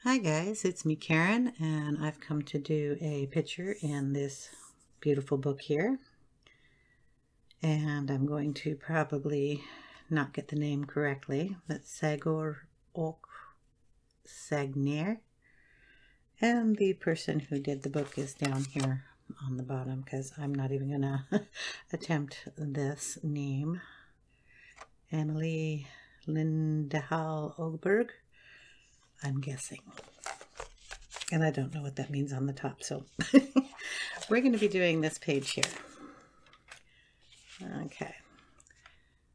Hi guys, it's me Karen, and I've come to do a picture in this beautiful book here. And I'm going to probably not get the name correctly, but Sagor Och Sagner. And the person who did the book is down here on the bottom because I'm not even going to attempt this name. Emelie Lidehall Oberg, I'm guessing. And I don't know what that means on the top, so we're going to be doing this page here. Okay,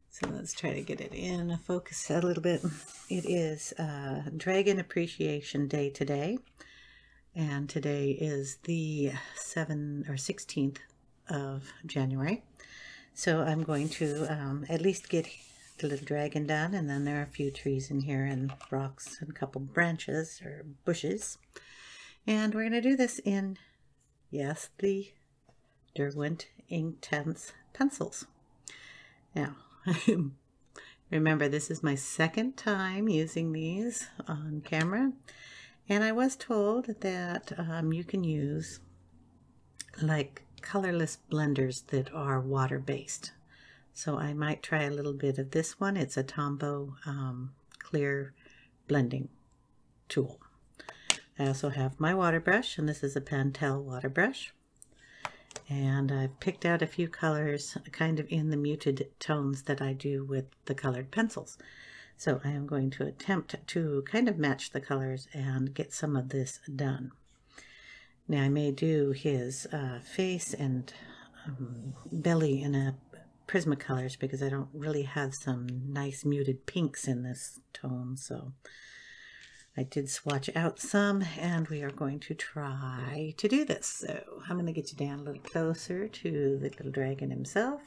so let's try to get it in focus a little bit. It is Dragon Appreciation Day today, and today is the 16th of January. So I'm going to at least get the little dragon done, and then there are a few trees in here and rocks and a couple branches or bushes. And we're going to do this in, yes, the Derwent Inktense pencils. Now, remember, this is my second time using these on camera, and I was told that you can use like colorless blenders that are water-based. So I might try a little bit of this one. It's a Tombow clear blending tool. I also have my water brush, and this is a Pentel water brush. And I've picked out a few colors kind of in the muted tones that I do with the colored pencils. So I am going to attempt to kind of match the colors and get some of this done. Now I may do his face and belly in a Prismacolors because I don't really have some nice muted pinks in this tone, so I did swatch out some, and we are going to try to do this. So I'm going to get you down a little closer to the little dragon himself.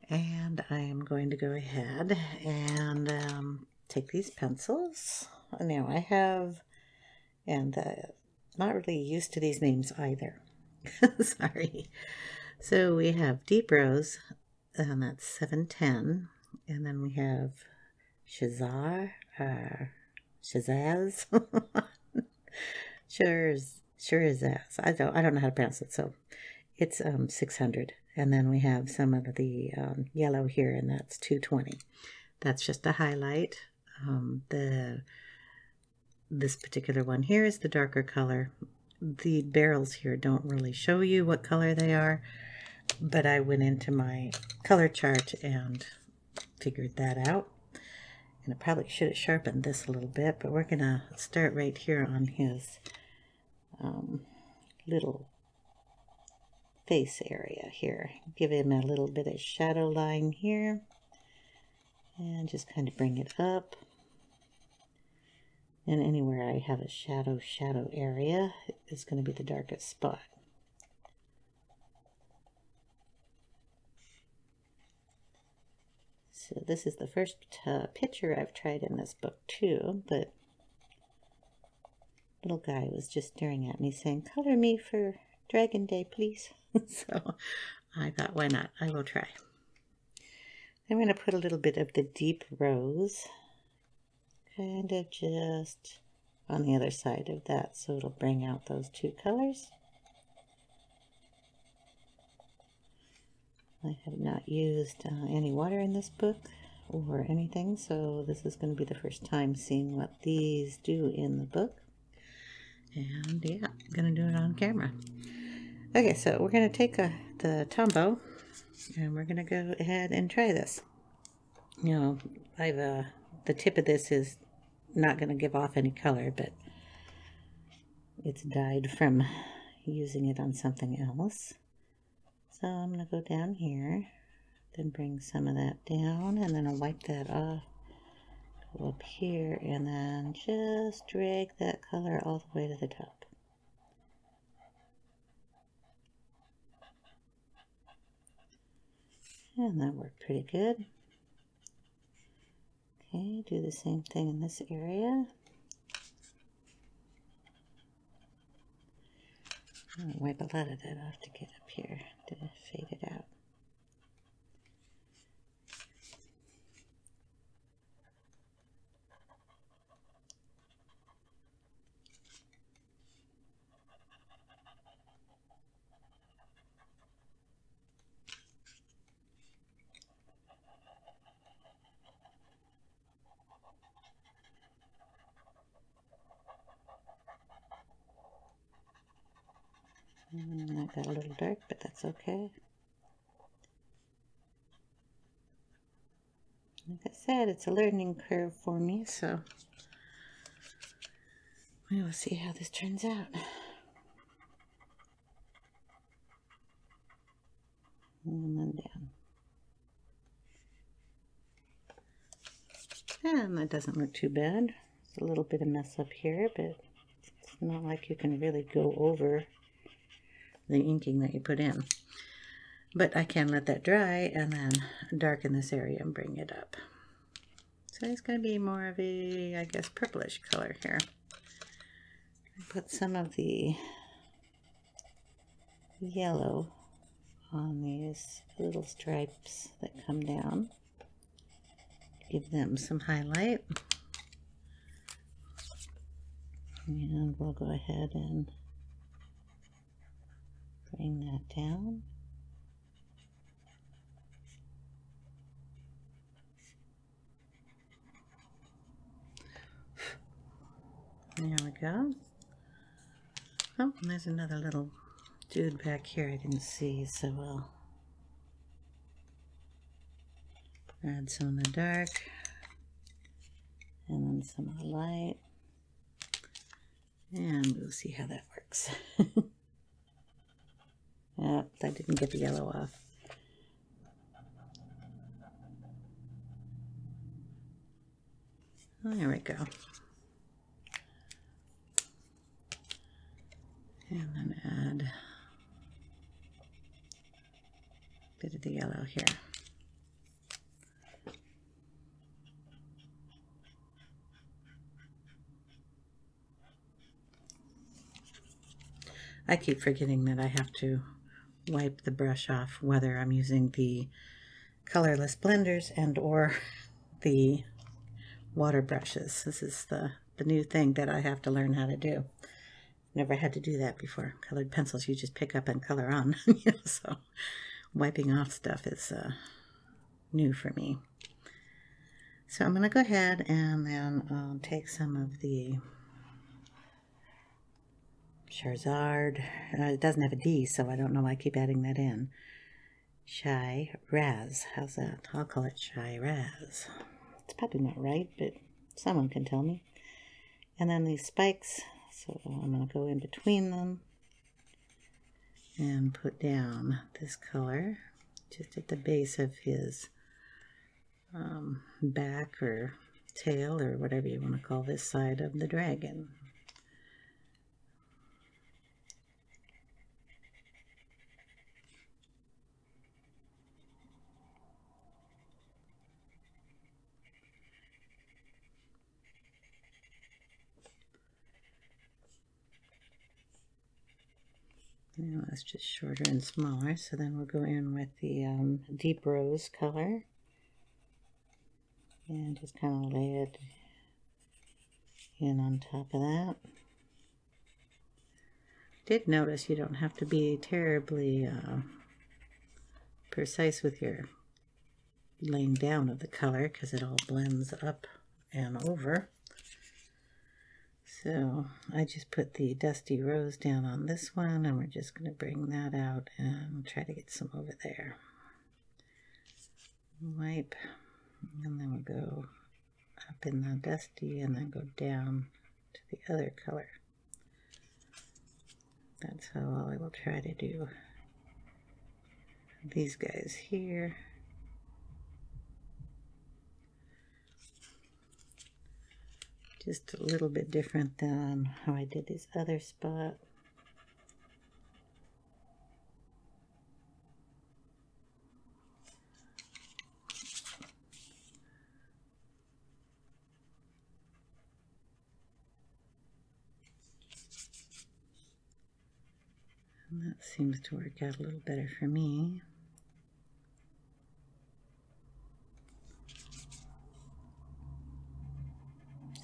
And I am going to go ahead and take these pencils. Now I have, and not really used to these names either. Sorry. So we have Deep Rose, and that's 710. And then we have Shiraz. Shiraz, I don't know how to pronounce it, so it's 600. And then we have some of the yellow here, and that's 220. That's just a highlight. This particular one here is the darker color. The barrels here don't really show you what color they are, but I went into my color chart and figured that out. And I probably should have sharpened this a little bit, but we're going to start right here on his little face area here. Give him a little bit of shadow line here, and just kind of bring it up. And anywhere I have a shadow area is going to be the darkest spot. So this is the first picture I've tried in this book too, but little guy was just staring at me saying, "Color me for Dragon Day, please." So I thought, why not? I will try. I'm going to put a little bit of the Deep Rose kind of just on the other side of that, so it'll bring out those two colors. I have not used any water in this book or anything, so this is going to be the first time seeing what these do in the book. And yeah, I'm going to do it on camera. Okay, so we're going to take the Tombow, and we're going to go ahead and try this. You know, the tip of this is not going to give off any color, but it's dyed from using it on something else. So I'm going to go down here, then bring some of that down, and then I'll wipe that off, go up here, and then just drag that color all the way to the top. And that worked pretty good. Okay, do the same thing in this area. I'll wipe a lot of that off to get up here to fade it out. That got a little dark, but that's okay. Like I said, it's a learning curve for me, so we will see how this turns out. And then down. And that doesn't look too bad. It's a little bit of mess up here, but it's not like you can really go over the inking that you put in. But I can let that dry and then darken this area and bring it up. So it's going to be more of a, I guess, purplish color here. Put some of the yellow on these little stripes that come down. Give them some highlight. And we'll go ahead and bring that down. There we go. Oh, and there's another little dude back here I didn't see, so I'll add some of the dark and then some of the light, and we'll see how that works. Oh, I didn't get the yellow off. Oh, there we go. And then add a bit of the yellow here. I keep forgetting that I have to wipe the brush off, whether I'm using the colorless blenders and or the water brushes. This is the new thing that I have to learn how to do. Never had to do that before. Colored pencils you just pick up and color on. So wiping off stuff is new for me. So I'm going to go ahead and then take some of the Shiraz. It doesn't have a D, so I don't know why I keep adding that in. Shiraz. How's that? I'll call it Shiraz. It's probably not right, but someone can tell me. And then these spikes. So I'm going to go in between them and put down this color just at the base of his back or tail or whatever you want to call this side of the dragon. Now that's just shorter and smaller, so then we'll go in with the deep rose color and just kind of lay it in on top of that. Did notice you don't have to be terribly precise with your laying down of the color because it all blends up and over. So I just put the Dusty Rose down on this one, and we're just going to bring that out and try to get some over there. Wipe, and then we'll go up in the Dusty and then go down to the other color. That's how I will try to do these guys here. Just a little bit different than how I did this other spot. And that seems to work out a little better for me.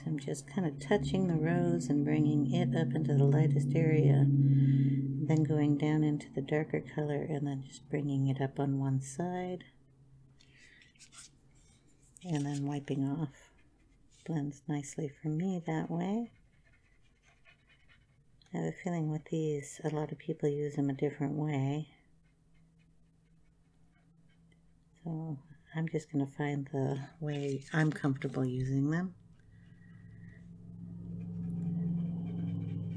I'm just kind of touching the rose and bringing it up into the lightest area, then going down into the darker color and then just bringing it up on one side and then wiping off. Blends nicely for me that way. I have a feeling with these, a lot of people use them a different way. So I'm just going to find the way I'm comfortable using them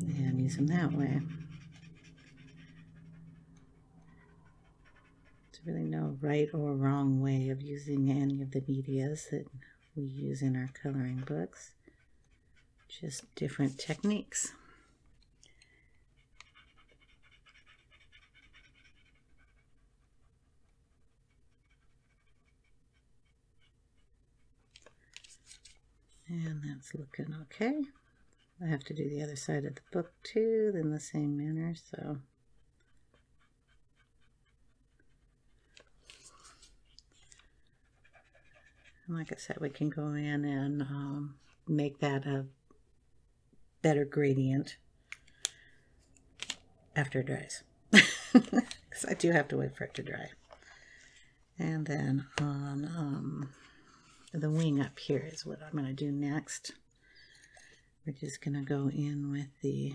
and use them that way. There's really no right or wrong way of using any of the medias that we use in our coloring books. Just different techniques. And that's looking okay. I have to do the other side of the book too, in the same manner, so. And like I said, we can go in and make that a better gradient after it dries. Because I do have to wait for it to dry. And then on the wing up here is what I'm going to do next. We're just going to go in with the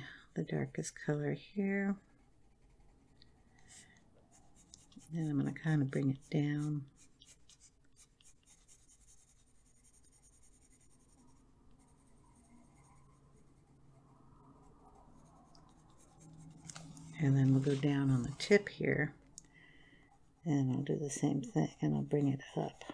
darkest color here. And I'm going to kind of bring it down. And then we'll go down on the tip here. And I'll do the same thing, and I'll bring it up.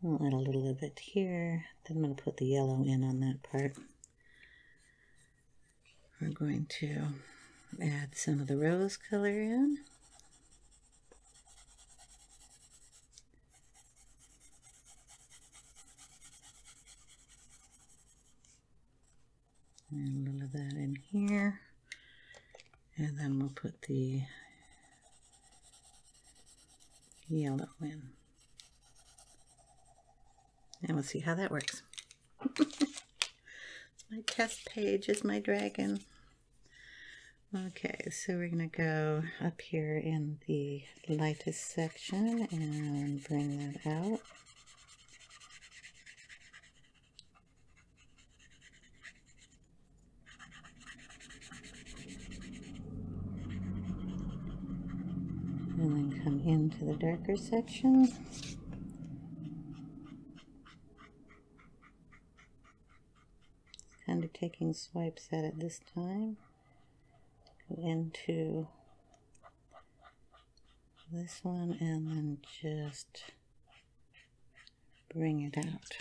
I'll add a little of it here. Then I'm going to put the yellow in on that part. We're going to add some of the rose color in. And a little of that in here. And then we'll put the yellow in. And we'll see how that works. My test page is my dragon. Okay, so we're going to go up here in the lightest section and bring that out. And then come into the darker section. Kind of taking swipes at it this time. Go into this one and then just bring it out.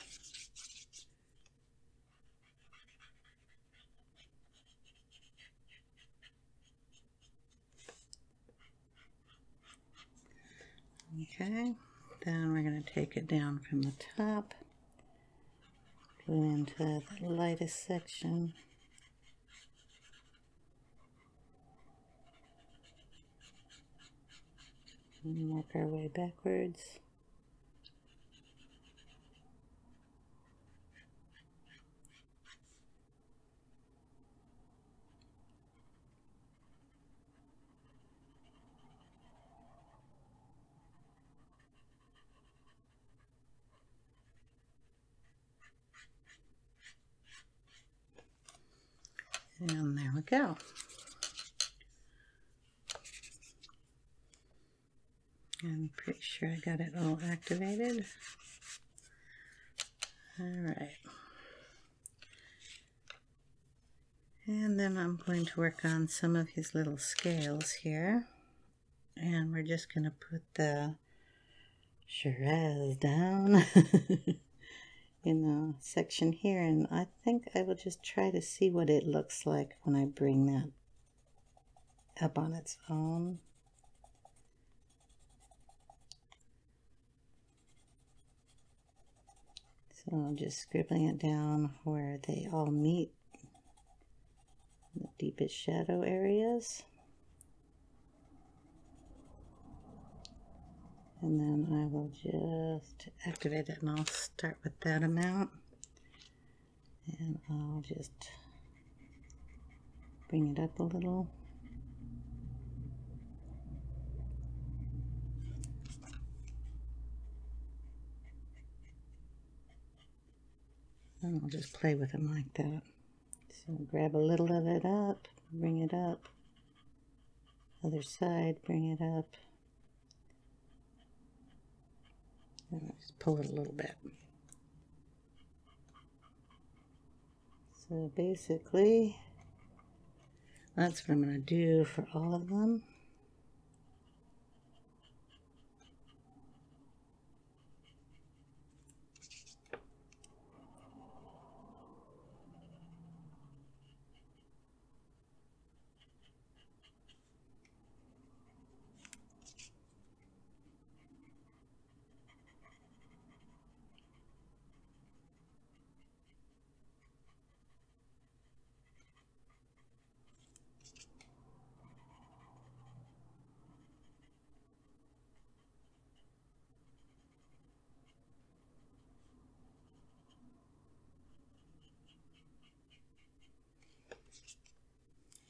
Okay, then we're going to take it down from the top, go into the lightest section, and work our way backwards. And there we go. I'm pretty sure I got it all activated. All right. And then I'm going to work on some of his little scales here. And we're just going to put the Shiraz down in the section here. And I think I will just try to see what it looks like when I bring that up on its own. So I'm just scribbling it down where they all meet, the deepest shadow areas. And then I will just activate it, and I'll start with that amount. And I'll just bring it up a little. And I'll just play with them like that. So grab a little of it up, bring it up. Other side, bring it up. And I'll just pull it a little bit. So basically, that's what I'm going to do for all of them.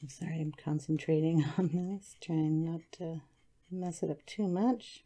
I'm sorry, I'm concentrating on this, trying not to mess it up too much.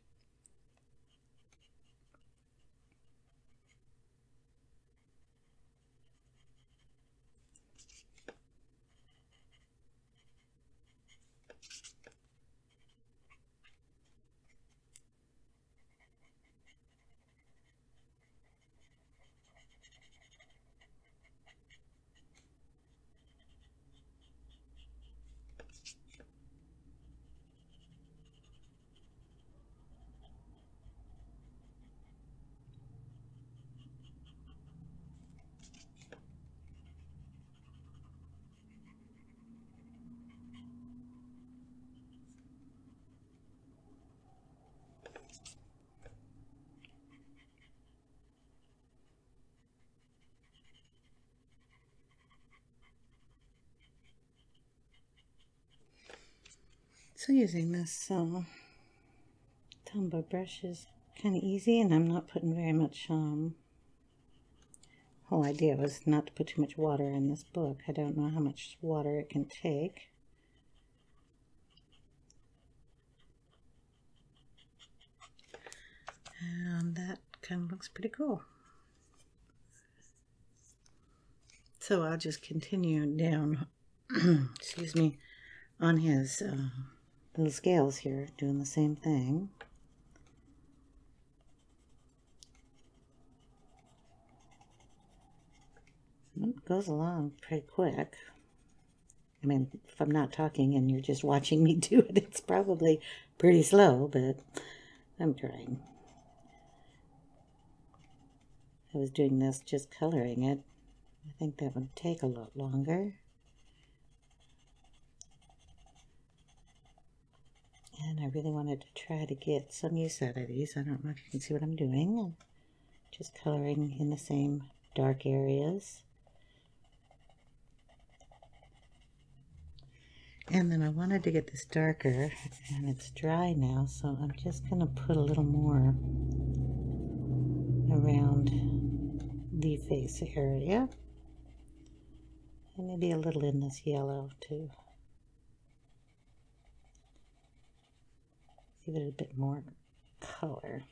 So using this tumbler brush is kind of easy, and I'm not putting very much, whole idea was not to put too much water in this book. I don't know how much water it can take. And that kind of looks pretty cool. So I'll just continue down, excuse me, on his little scales here, doing the same thing. It goes along pretty quick. I mean, if I'm not talking and you're just watching me do it, it's probably pretty slow, but I'm trying. I was doing this just coloring it. I think that would take a lot longer. And I really wanted to try to get some use out of these. I don't know if you can see what I'm doing. Just coloring in the same dark areas. And then I wanted to get this darker, and it's dry now, so I'm just going to put a little more around the face area. And maybe a little in this yellow too. Give it a bit more color.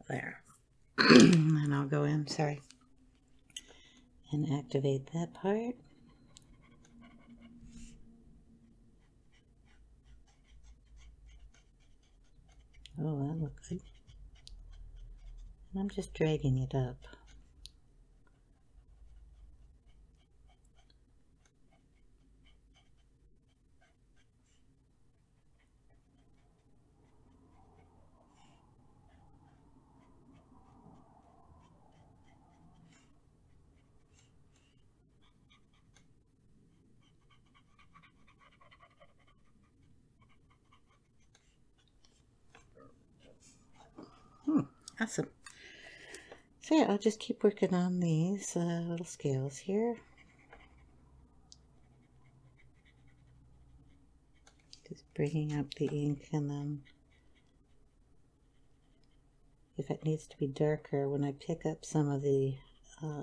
There. And I'll go in, sorry, and activate that part. Oh, that looks good. And I'm just dragging it up. Awesome. So yeah, I'll just keep working on these little scales here. Just bringing up the ink, and then if it needs to be darker, when I pick up some of the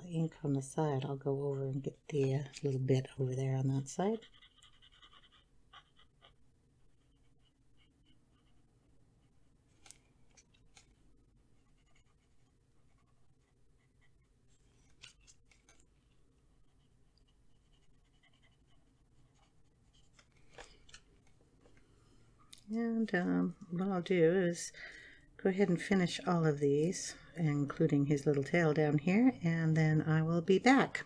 ink on the side, I'll go over and get the little bit over there on that side. And what I'll do is go ahead and finish all of these, including his little tail down here, and then I will be back.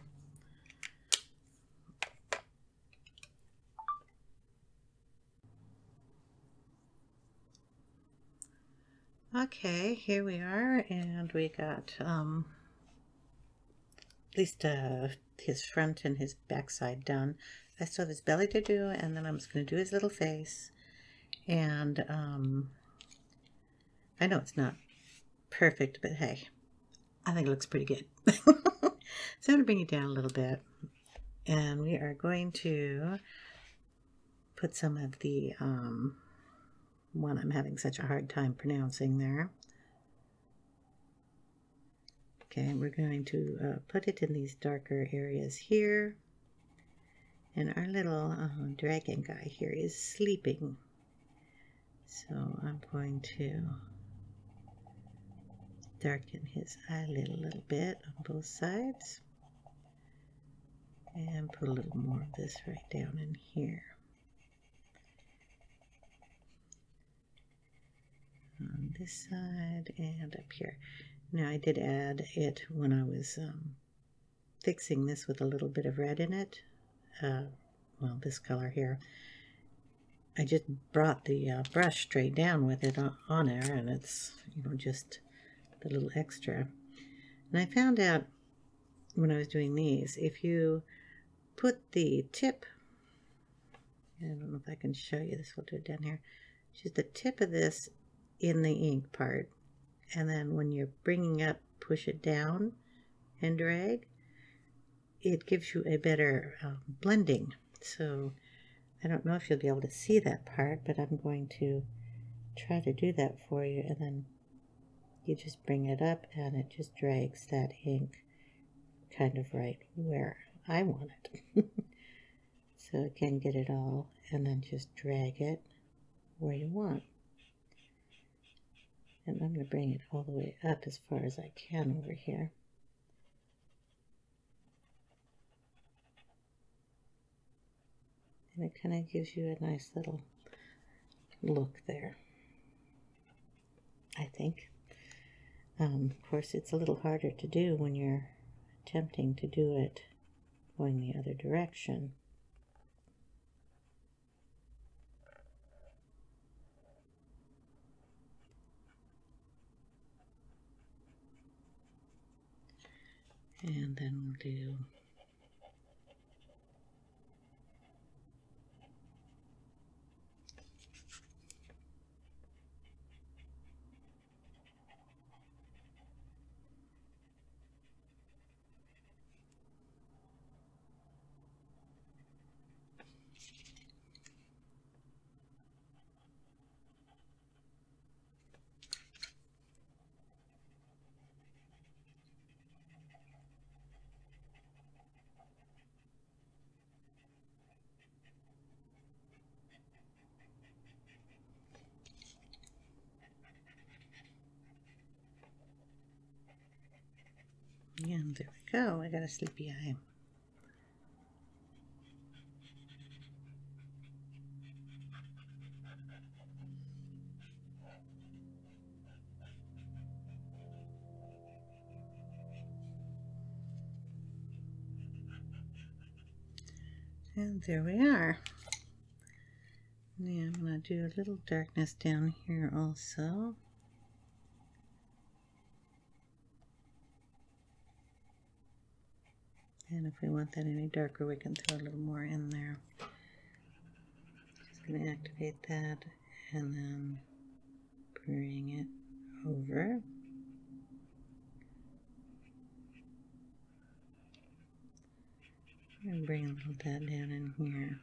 Okay, here we are, and we got at least his front and his backside done. I still have his belly to do, and then I'm just going to do his little face. And I know it's not perfect, but hey, I think it looks pretty good. So I'm going to bring it down a little bit, and we are going to put some of the one I'm having such a hard time pronouncing there. Okay, we're going to put it in these darker areas here. And our little dragon guy here is sleeping. So I'm going to darken his eyelid a little bit on both sides. And put a little more of this right down in here. On this side and up here. Now I did add it when I was fixing this with a little bit of red in it. Well, this color here. I just brought the brush straight down with it on there, and it's, you know, just the little extra. And I found out when I was doing these, if you put the tip, I don't know if I can show you this, we'll do it down here, just the tip of this in the ink part, and then when you're bringing up, push it down and drag, it gives you a better blending. So I don't know if you'll be able to see that part, but I'm going to try to do that for you, and then you just bring it up and it just drags that ink kind of right where I want it. So again, get it all and then just drag it where you want. And I'm going to bring it all the way up as far as I can over here. And it kind of gives you a nice little look there, I think. Of course, it's a little harder to do when you're attempting to do it going the other direction. And then we'll do and there we go. I got a sleepy eye. And there we are. Now I'm going to do a little darkness down here also. And if we want that any darker, we can throw a little more in there. Just going to activate that and then bring it over. And bring a little of that down in here.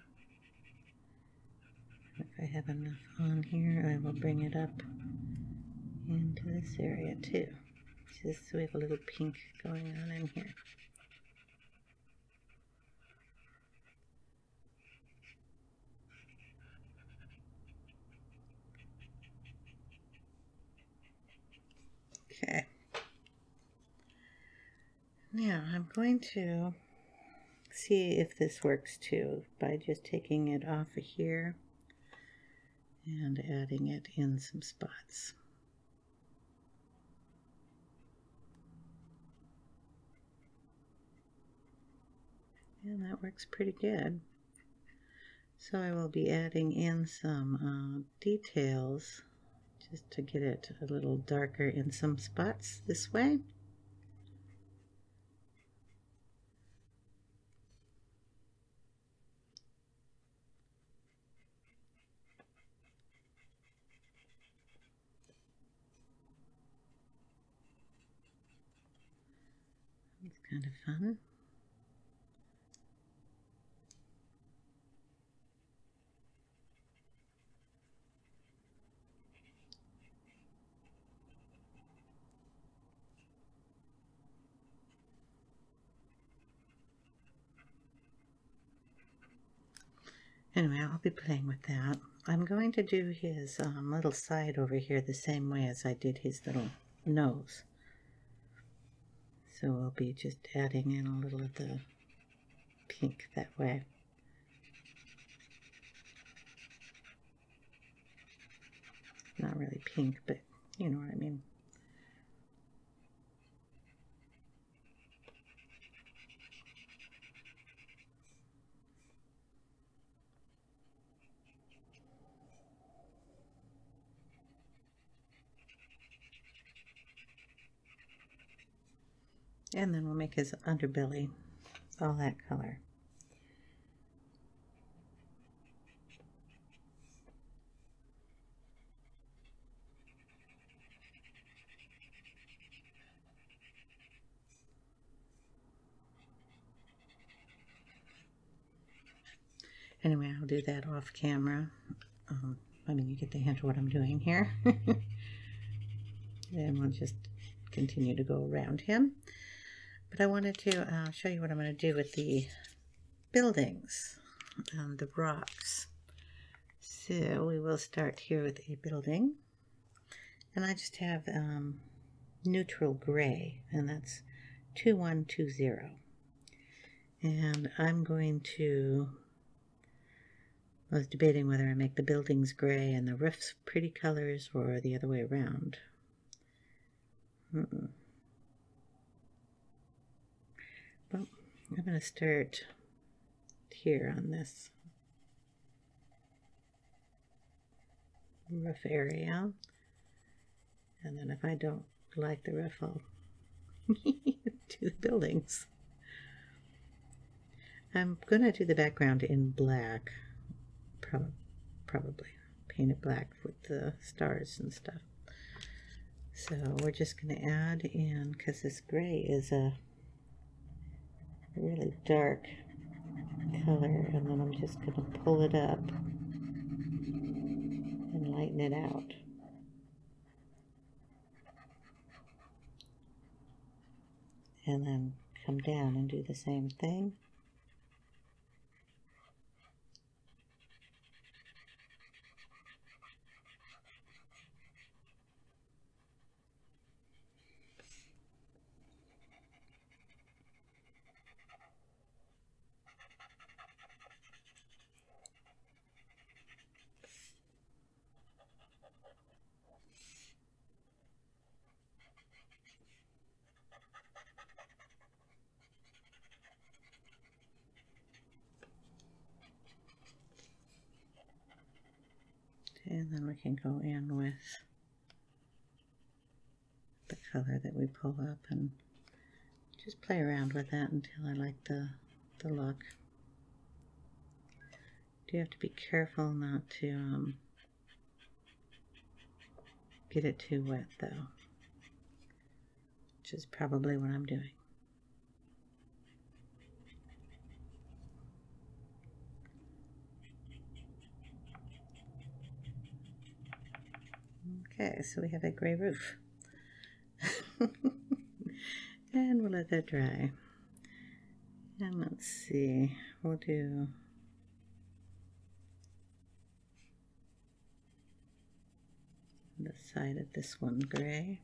If I have enough on here, I will bring it up into this area too. Just so we have a little pink going on in here. Okay. Now I'm going to see if this works too by just taking it off of here and adding it in some spots. And that works pretty good. So I will be adding in some details just to get it a little darker in some spots this way. It's kind of fun. Anyway, I'll be playing with that. I'm going to do his little side over here the same way as I did his little nose. So I'll be just adding in a little of the pink that way. Not really pink, but you know what I mean. And then we'll make his underbelly all that color. Anyway, I'll do that off camera. I mean, you get the hint of what I'm doing here. And we'll just continue to go around him. But I wanted to show you what I'm going to do with the buildings and the rocks. So we will start here with a building. And I just have neutral gray, and that's 2120. And I'm going to, I was debating whether I make the buildings gray and the roofs pretty colors or the other way around. Well, I'm going to start here on this roof area, and then if I don't like the roof, I'll do the buildings. I'm going to do the background in black, probably paint it black with the stars and stuff. So we're just going to add in, because this gray is a really dark color, and then I'm just going to pull it up and lighten it out. And then come down and do the same thing. And then we can go in with the color that we pull up and just play around with that until I like the look. You have to be careful not to get it too wet though, which is probably what I'm doing. Okay, so we have a gray roof. And we'll let that dry. And let's see, we'll do the side of this one gray.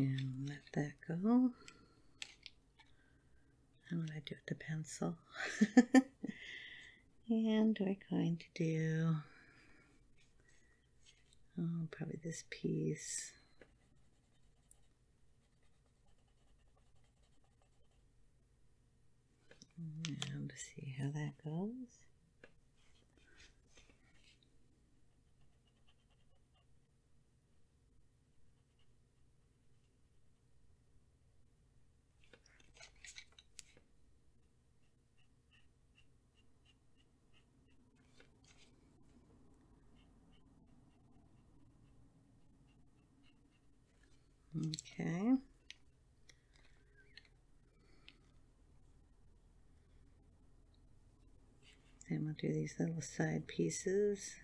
And let that go. And what I do with the pencil. And we're going to do, oh, probably this piece. And see how that goes. Okay. Then we'll do these little side pieces.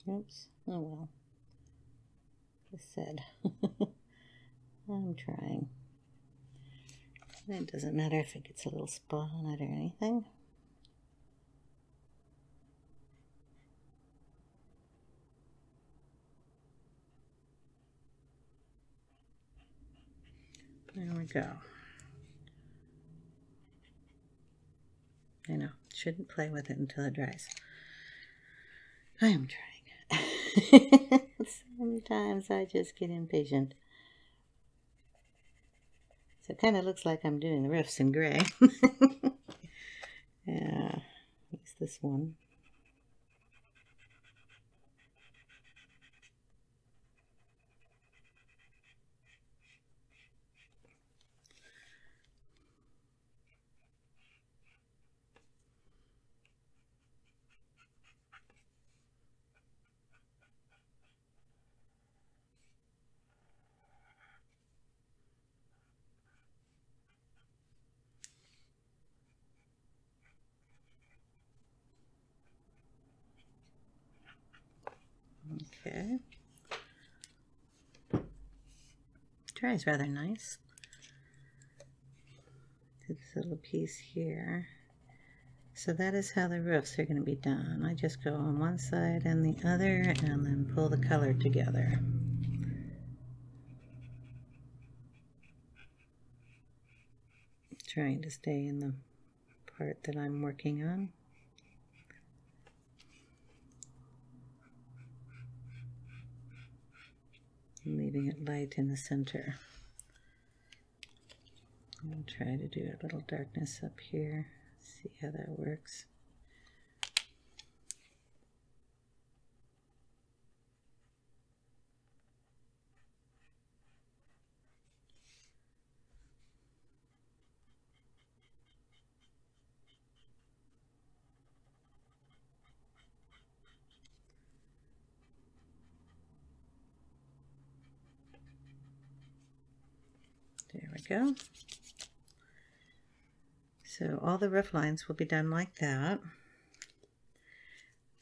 Oops, oh well. I said, I'm trying. It doesn't matter if it gets a little spot on it or anything. There we go. I know, shouldn't play with it until it dries. I am trying. Sometimes I just get impatient. So it kind of looks like I'm doing the roofs in gray. Yeah, use this one. Okay. Dries rather nice. This little piece here. So that is how the roofs are going to be done. I just go on one side and the other and then pull the color together. Trying to stay in the part that I'm working on. Leaving it light in the center. I'll try to do a little darkness up here. See how that works. There we go. So all the roof lines will be done like that.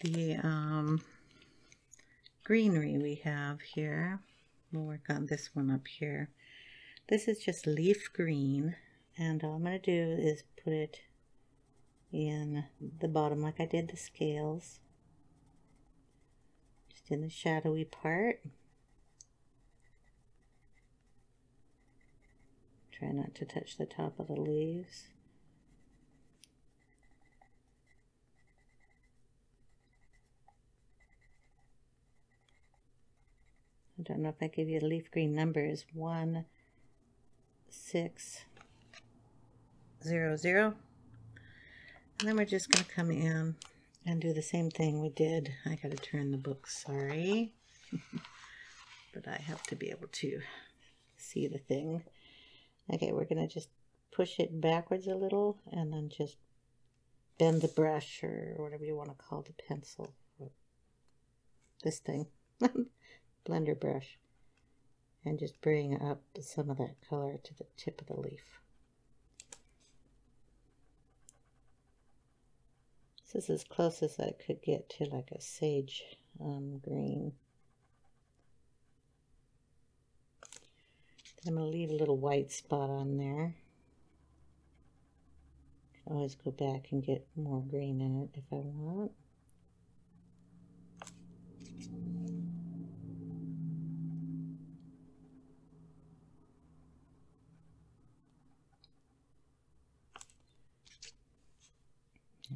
The greenery we have here, we'll work on this one up here. This is just leaf green, and all I'm going to do is put it in the bottom like I did the scales. Just in the shadowy part. Try not to touch the top of the leaves. I don't know if I gave you the leaf green numbers. 1600. And then we're just going to come in and do the same thing we did. I got to turn the book, sorry. But I have to be able to see the thing. Okay, we're going to just push it backwards a little and then just bend the brush or whatever you want to call the pencil. this thing, blender brush, and just bring up some of that color to the tip of the leaf. This is as close as I could get to like a sage green. I'm going to leave a little white spot on there. Can always go back and get more green in it if I want.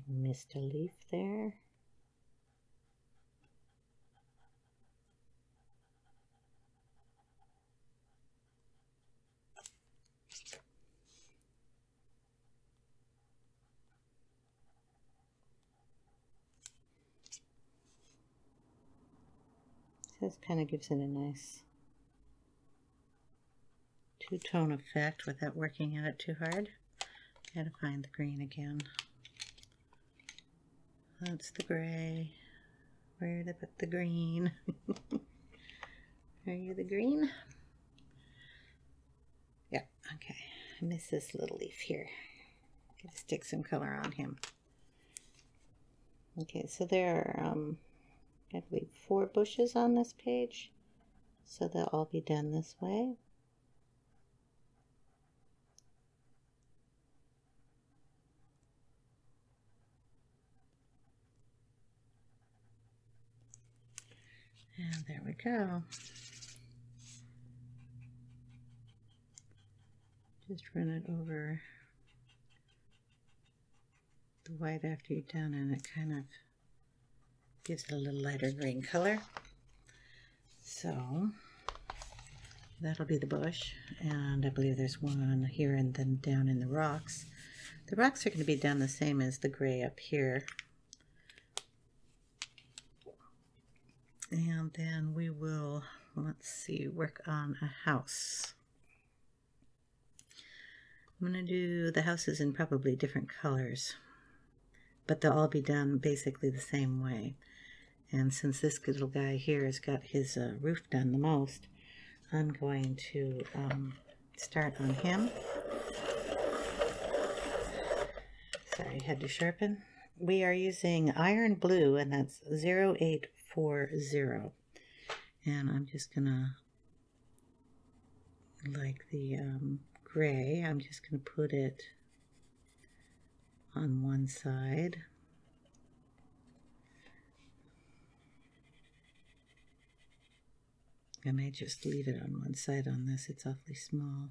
Missed a leaf there. This kind of gives it a nice two-tone effect without working at it too hard. Gotta find the green again. That's the gray. Where to put the green? Are you the green? Yeah, okay. I miss this little leaf here. Gotta stick some color on him. Okay, so there are, I believe, 4 bushes on this page. So they'll all be done this way. And there we go. Just run it over the white after you're done, and it kind of gives it a little lighter green color. So that'll be the bush, and I believe there's one here and then down in the rocks. The rocks are going to be done the same as the gray up here. And then we will, let's see, work on a house. I'm going to do the houses in probably different colors, but they'll all be done basically the same way. And since this little guy here has got his roof done the most, I'm going to start on him. Sorry, had to sharpen. We are using iron blue, and that's 0840. And I'm just gonna, like the gray, I'm just gonna put it on one side. I may just leave it on one side on this, it's awfully small.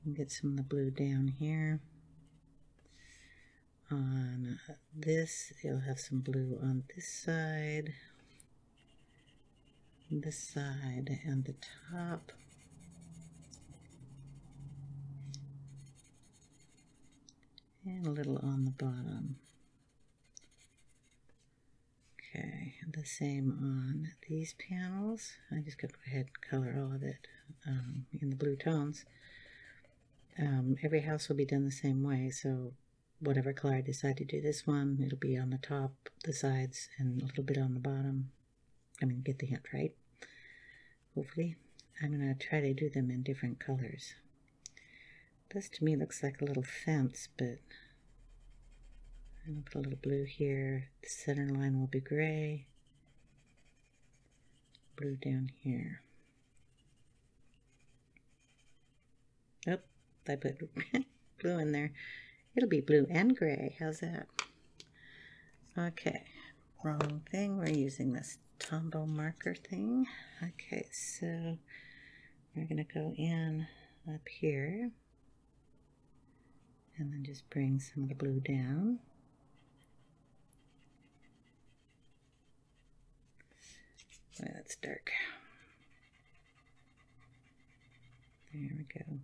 And get some of the blue down here. On this, you'll have some blue on this side, and the top. And a little on the bottom. Okay, the same on these panels. I just got to go ahead and color all of it in the blue tones. Every house will be done the same way, so whatever color I decide to do this one, it'll be on the top, the sides, and a little bit on the bottom. I mean, get the hint right. Hopefully. I'm going to try to do them in different colors. This to me looks like a little fence, but I'm going to put a little blue here. The center line will be gray. Blue down here. Oh, I put blue in there. It'll be blue and gray. How's that? Okay, wrong thing. We're using this Tombow marker thing. Okay, so we're going to go in up here and then just bring some of the blue down. Oh, that's dark. There we go.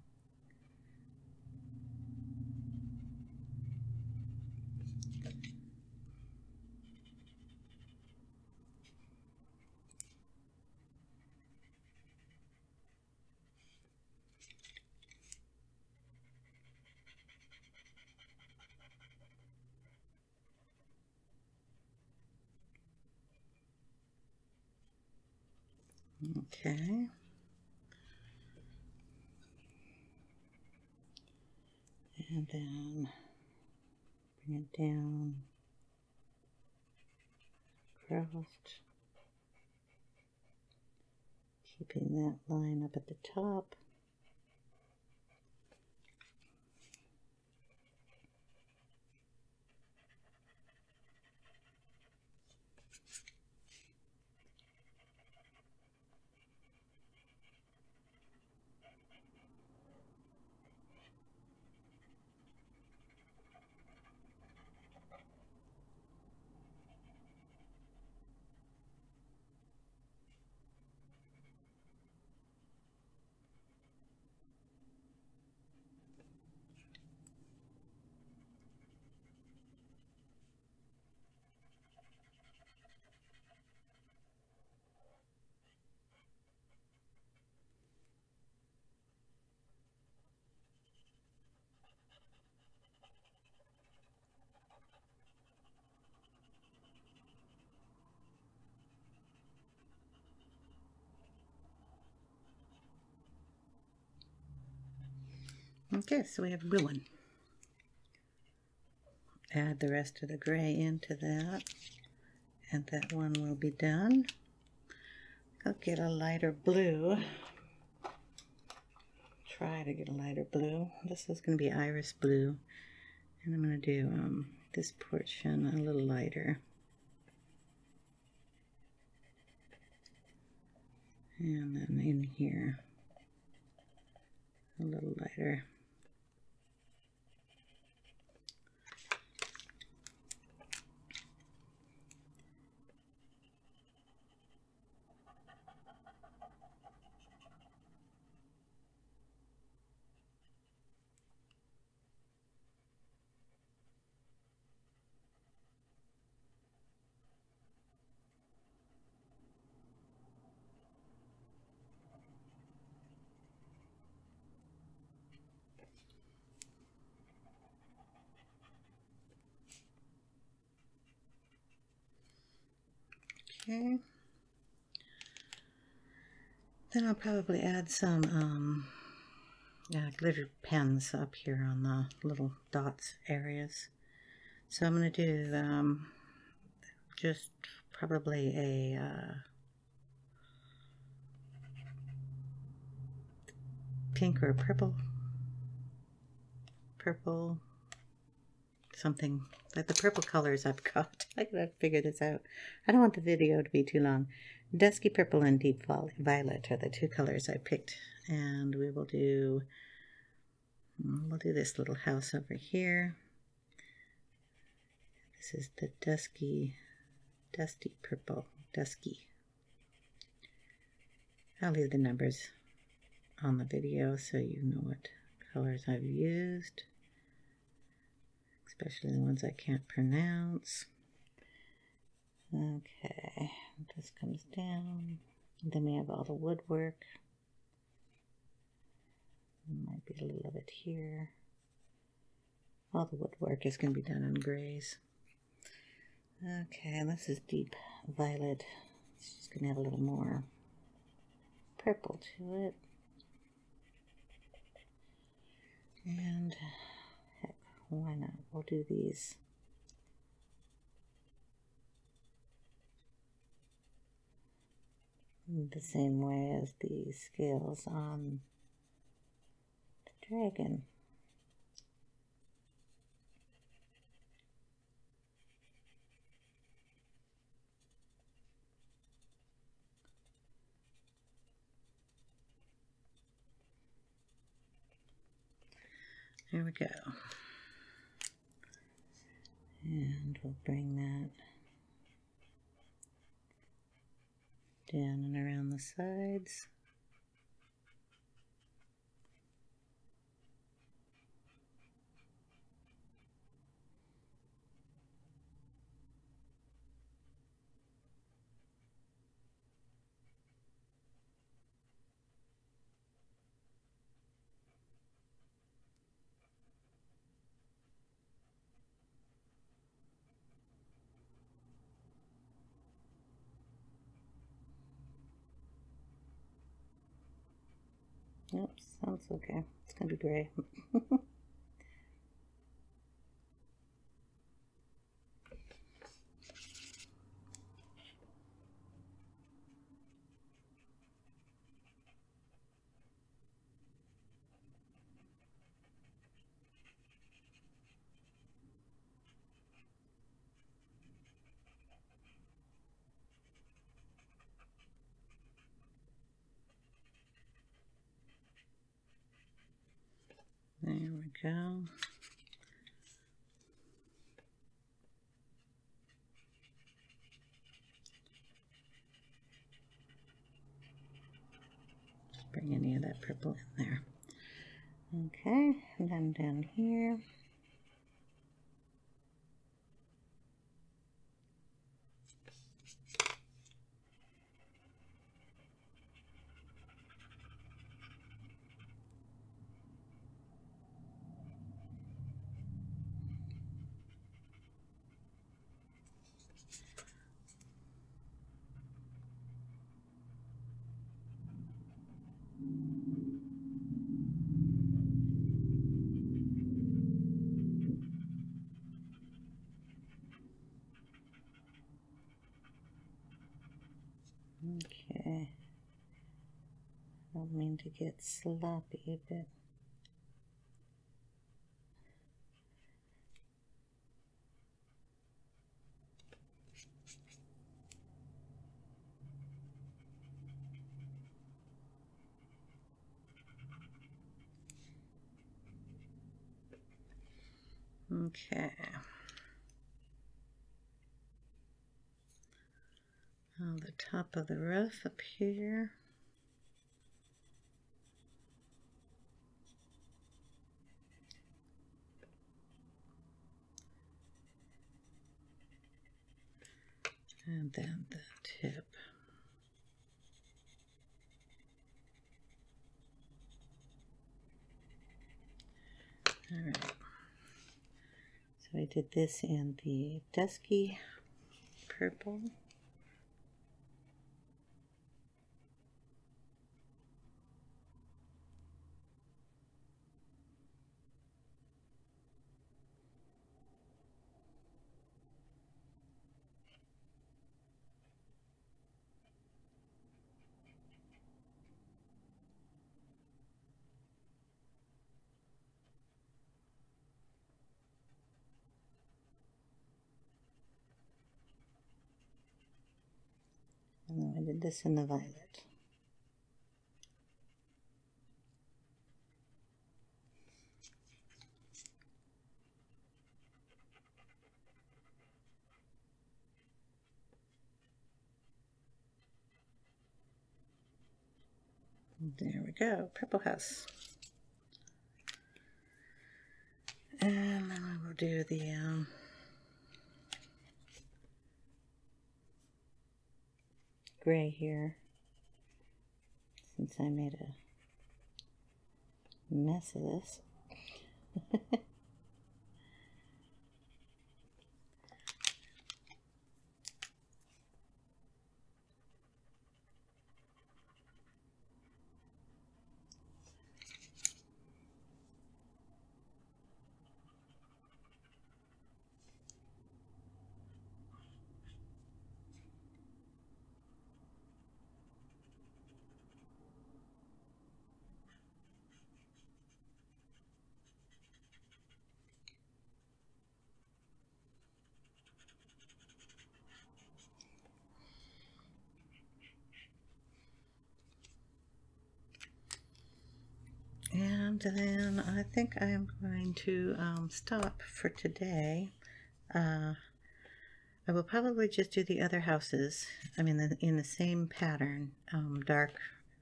Okay. And then bring it down across, keeping that line up at the top. Okay, so we have a blue one. Add the rest of the gray into that, and that one will be done. I'll get a lighter blue. Try to get a lighter blue. This is going to be iris blue, and I'm going to do this portion a little lighter. And then in here, a little lighter. Okay. Then I'll probably add some glitter pens up here on the little dots areas. So I'm going to do just probably a pink or purple, something like the purple colors I've got. I gotta figure this out. I don't want the video to be too long. Dusky Purple and Deep Violet are the two colors I picked, and we'll do this little house over here. This is the Dusky Purple. I'll leave the numbers on the video so you know what colors I've used, especially the ones I can't pronounce. Okay, this comes down. And then we have all the woodwork. There might be a little of it here. All the woodwork is going to be done in grays. Okay, this is Deep Violet. It's just going to have a little more purple to it. And heck, why not? We'll do these the same way as the scales on the dragon. There we go. And we'll bring that down and around the sides. Yep, sounds okay. It's gonna be gray. There we go. Just bring any of that purple in there. Okay, and then down here. Okay, I don't mean to get sloppy, but okay. On the top of the roof up here. And then the tip. All right. So I did this in the Dusky Purple. And then I did this in the violet. There we go, purple house. And then we will do the gray here, since I made a mess of this. And then I think I'm going to stop for today. I will probably just do the other houses, I mean in the same pattern, dark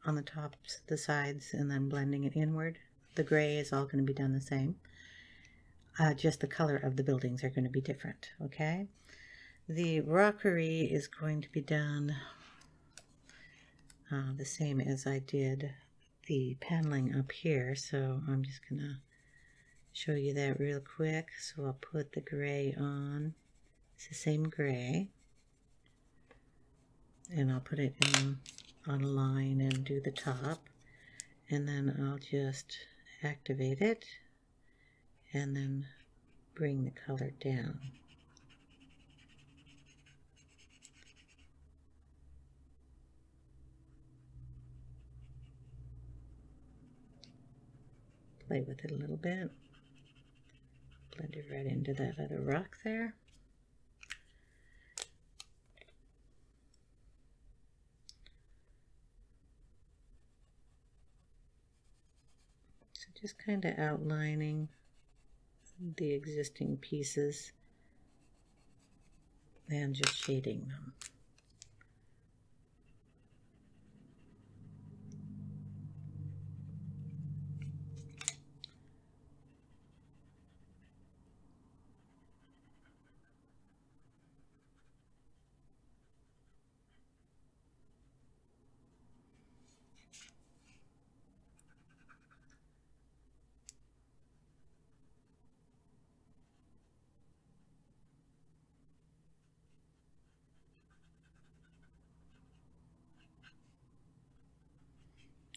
on the tops, the sides, and then blending it inward. The gray is all going to be done the same. Just the color of the buildings are going to be different, okay? The rockery is going to be done the same as I did the paneling up here, so I'm just gonna show you that real quick. So I'll put the gray on. It's the same gray, and I'll put it in on a line and do the top, And then I'll just activate it and then bring the color down. Play with it a little bit. Blend it right into that other rock there. So just kind of outlining the existing pieces and just shading them.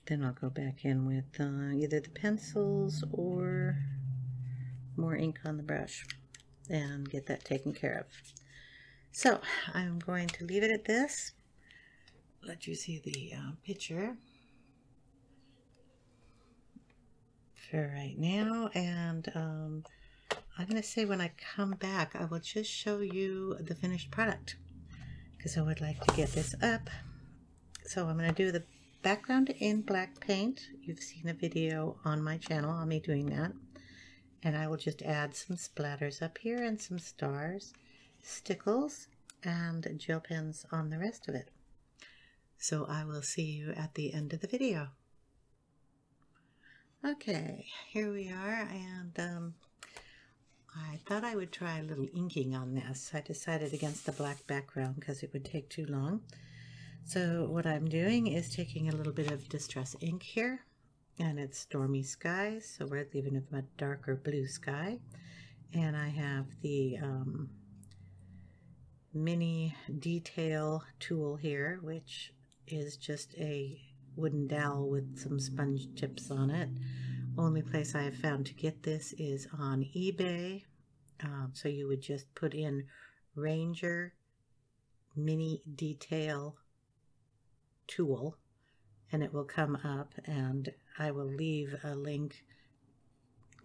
Then I'll go back in with either the pencils or more ink on the brush and get that taken care of. So I'm going to leave it at this. Let you see the picture for right now. And I'm going to say when I come back, I will just show you the finished product because I would like to get this up. So I'm going to do the background in black paint. You've seen a video on my channel on me doing that. And I will just add some splatters up here and some stars, stickles, and gel pens on the rest of it. So I will see you at the end of the video. Okay, here we are, and I thought I would try a little inking on this. I decided against the black background because it would take too long. So what I'm doing is taking a little bit of Distress ink here, and it's Stormy Skies, so we're leaving a darker blue sky. And I have the mini detail tool here, which is just a wooden dowel with some sponge tips on it. Only place I have found to get this is on eBay. So you would just put in Ranger mini detail tool and it will come up, and I will leave a link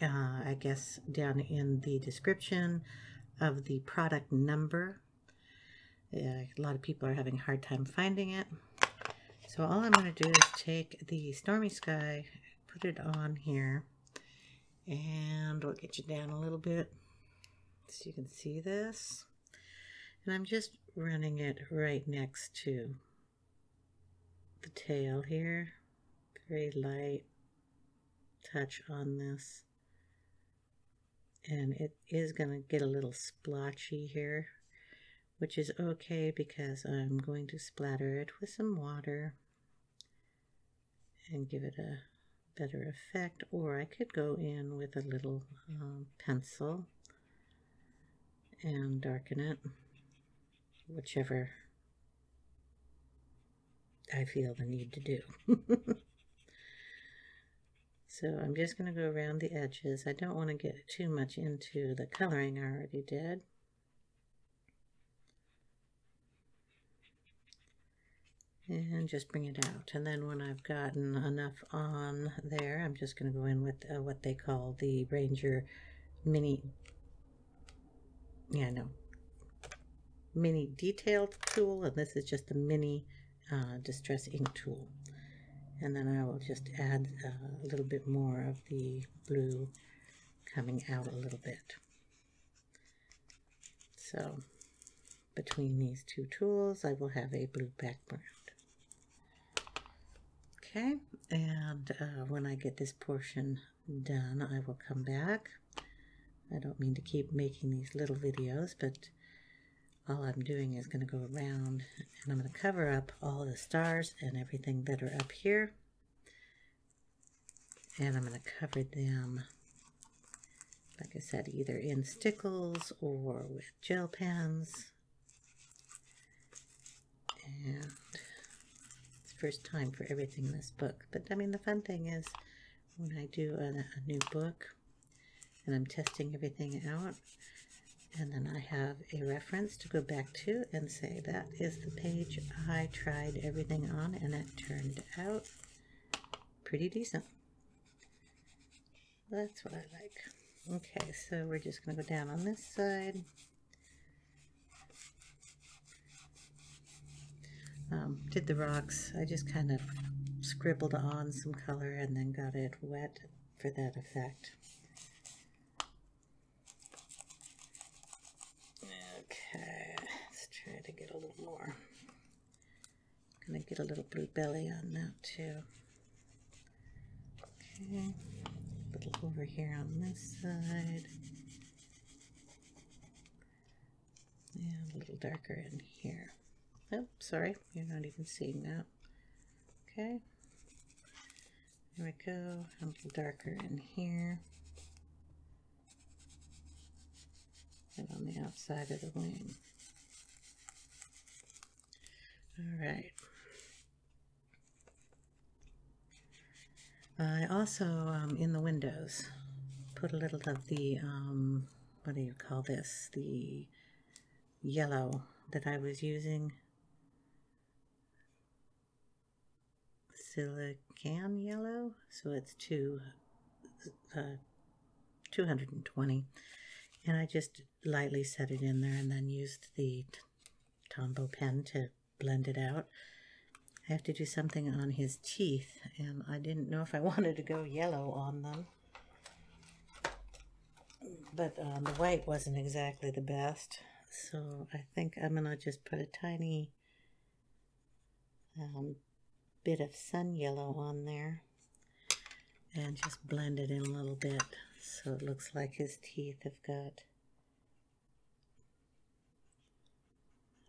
I guess down in the description of the product number. A lot of people are having a hard time finding it. So all I'm going to do is take the Stormy Sky, put it on here, and we'll get you down a little bit so you can see this. And I'm just running it right next to the tail here. Very light touch on this. And it is going to get a little splotchy here, which is okay because I'm going to splatter it with some water and give it a better effect. Or I could go in with a little pencil and darken it, whichever I feel the need to do. So I'm just going to go around the edges. I don't want to get too much into the coloring I already did. And just bring it out. And then when I've gotten enough on there, I'm just going to go in with what they call the Ranger mini detailed tool, and this is just a mini distress ink tool. And then I will just add a little bit more of the blue coming out a little bit. So between these two tools, I will have a blue background. Okay, and when I get this portion done, I will come back. I don't mean to keep making these little videos, but all I'm doing is going to go around and I'm going to cover up all the stars and everything that are up here. And I'm going to cover them, like I said, either in stickles or with gel pens. And it's first time for everything in this book. But I mean, the fun thing is when I do a new book and I'm testing everything out, and then I have a reference to go back to and say, that is the page I tried everything on, and it turned out pretty decent. That's what I like. Okay, so we're just going to go down on this side. Did the rocks. I just kind of scribbled on some color and then got it wet for that effect. Okay, let's try to get a little more. I'm going to get a little blue belly on that too. Okay, a little over here on this side. And a little darker in here. Oh, sorry, you're not even seeing that. Okay, there we go. A little darker in here. And on the outside of the wing. All right. I also, in the windows, put a little of the, what do you call this? The yellow that I was using. Sicilian Yellow. So it's 220. And I just lightly set it in there and then used the Tombow pen to blend it out. I have to do something on his teeth, and I didn't know if I wanted to go yellow on them. But the white wasn't exactly the best, so I think I'm going to just put a tiny bit of sun yellow on there and just blend it in a little bit so it looks like his teeth have got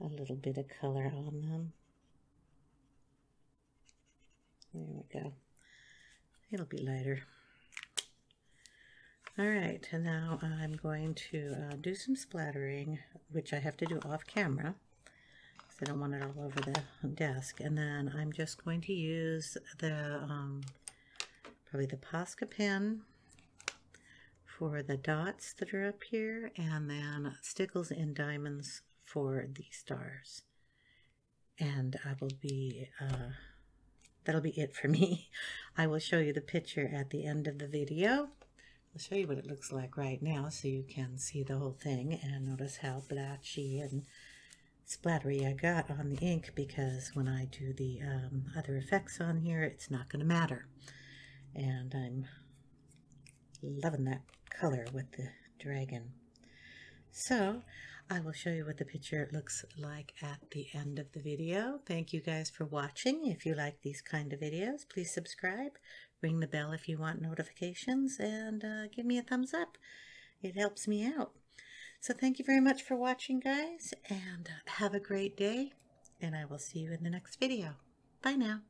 a little bit of color on them. There we go. It'll be lighter. All right, and now I'm going to do some splattering, which I have to do off camera because I don't want it all over the desk. And then I'm just going to use the probably the Posca pen for the dots that are up here, and then Stickles and Diamonds for the stars. And I will be that'll be it for me. I will show you the picture at the end of the video. I'll show you what it looks like right now so you can see the whole thing and notice how blotchy and splattery I got on the ink, because when I do the other effects on here, it's not going to matter. And I'm loving that color with the dragon. So I will show you what the picture looks like at the end of the video. Thank you guys for watching. If you like these kind of videos, please subscribe, ring the bell if you want notifications, and give me a thumbs up. It helps me out. So thank you very much for watching, guys, and have a great day, and I will see you in the next video. Bye now.